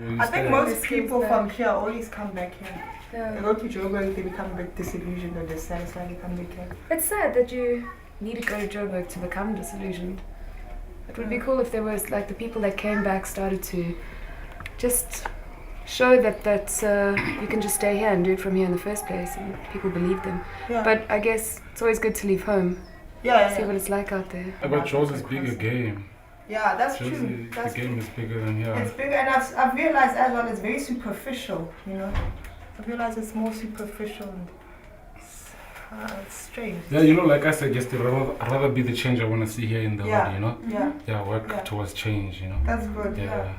I think most people from here always come back here. Yeah. They go to Joburg, they become a bit disillusioned or dissatisfied, they come back here. It's sad that you need to go to Joburg to become disillusioned. It would be cool if there was like the people that came back started to just show that you can just stay here and do it from here in the first place, and people believe them. Yeah. But I guess it's always good to leave home. See what it's like out there. But Joe's is bigger game. Yeah, that's Joe's true. That's the game is bigger than here. It's bigger, and I've realized as well it's very superficial, you know. I've realized it's more superficial and it's strange. Yeah, you know, like I said yesterday, I'd rather be the change I want to see here in the world, you know? Yeah, work towards change, you know? That's good, yeah.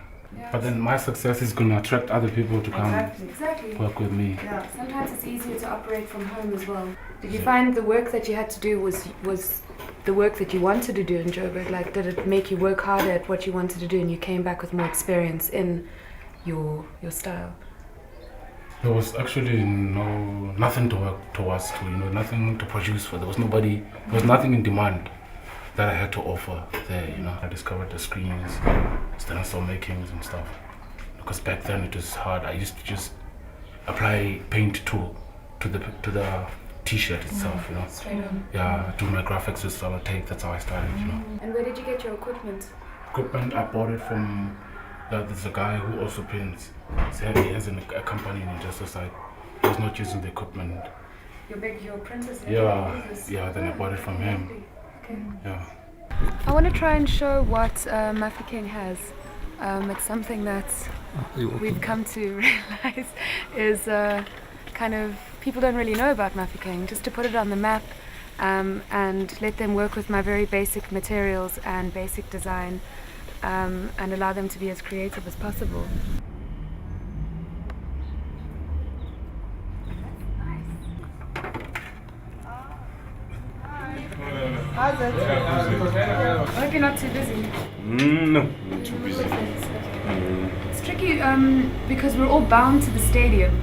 But then my success is going to attract other people to come Exactly. work with me. Yeah. Sometimes it's easier to operate from home as well. Did you find the work that you had to do was the work that you wanted to do in Joburg? Like, did it make you work harder at what you wanted to do and you came back with more experience in your style? There was actually nothing to work towards, you know, nothing to produce for. There was nothing in demand that I had to offer there, you know. I discovered the screens, stencil makings and stuff. Because back then it was hard. I used to just apply paint to the t-shirt itself, you know. Straight on. Yeah, do my graphics with solid tape. That's how I started, you know. And where did you get your equipment? Equipment, I bought it from there's a guy who also paints. He has a company in Industrial Side. He was not using the equipment. Your printers? Yeah, then I bought it from him. Okay. Yeah. I want to try and show what Mafeking has. It's something that we've come to realize is kind of people don't really know about Mafeking. Just to put it on the map and let them work with my very basic materials and basic design and allow them to be as creative as possible. How's it? I hope you're not too busy. No, I'm too busy. It's tricky because we're all bound to the stadium.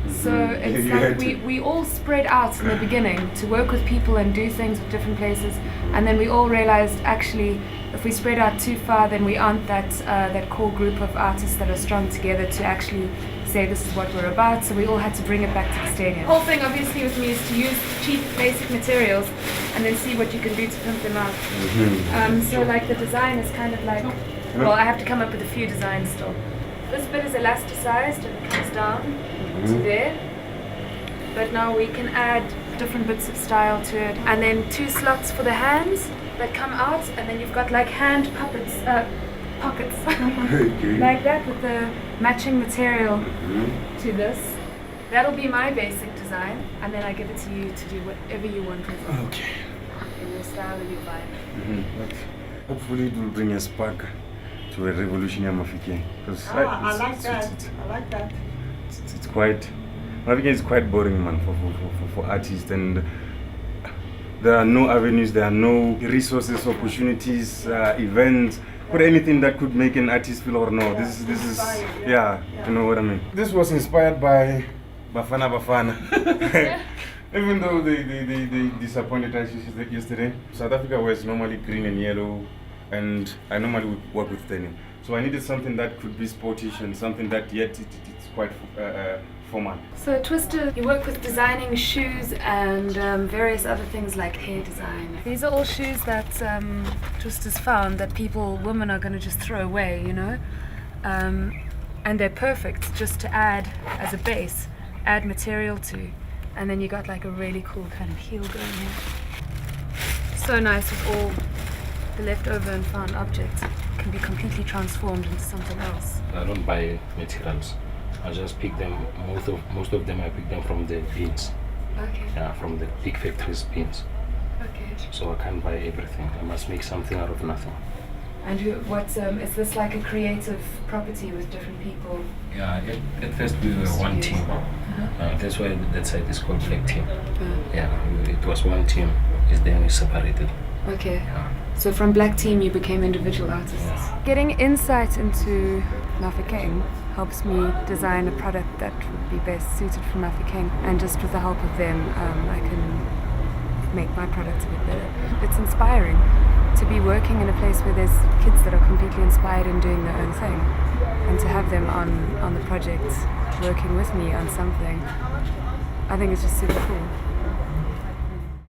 So it's like we all spread out in the beginning to work with people and do things with different places, and then we all realized actually if we spread out too far then we aren't that core group of artists that are strong together to actually say this is what we're about, so we all had to bring it back to the stadium. The whole thing obviously with me is to use cheap basic materials and then see what you can do to pimp them out. So like the design is kind of like, well, I have to come up with a few designs still. This bit is elasticized and it comes down to there, but now we can add different bits of style to it, and then 2 slots for the hands that come out, and then you've got like hand pockets like that with the matching material to this. That'll be my basic design, and then I give it to you to do whatever you want with it. Okay. In your style and your vibe. Hopefully it will bring a spark to a revolutionary Mafeking. I like that. I like that. It's quite, Mafeking is quite boring, man, for artists, and there are no avenues, there are no resources, opportunities, events, or anything that could make an artist feel, or no, this is you know what I mean. This was inspired by Bafana. Even though they disappointed us yesterday, South Africa was normally green and yellow, and I normally would work with denim. So I needed something that could be sportish and something that yet it's quite formal. So Twister, you work with designing shoes and various other things like hair design. These are all shoes that Twister's found that women are going to just throw away, you know? And they're perfect just to add as a base, add material to. And then you got like a really cool kind of heel going here. So nice with all the leftover and found objects can be completely transformed into something else. I don't buy materials. I just pick them. Most of them I pick them from the beans. Okay. Yeah, from the big factories beans. Okay. So I can't buy everything. I must make something out of nothing. And is this like a creative property with different people? Yeah, at first we were one team. That's why that site is called Black Team. Yeah, it was one team. Then we separated. Okay. Yeah. So from Black Team you became individual artists. Yeah. Getting insight into Mafeking helps me design a product that would be best suited for Mafeking, and just with the help of them I can make my product a bit better. It's inspiring to be working in a place where there's kids that are completely inspired in doing their own thing, and to have them on the project working with me on something, I think it's just super cool.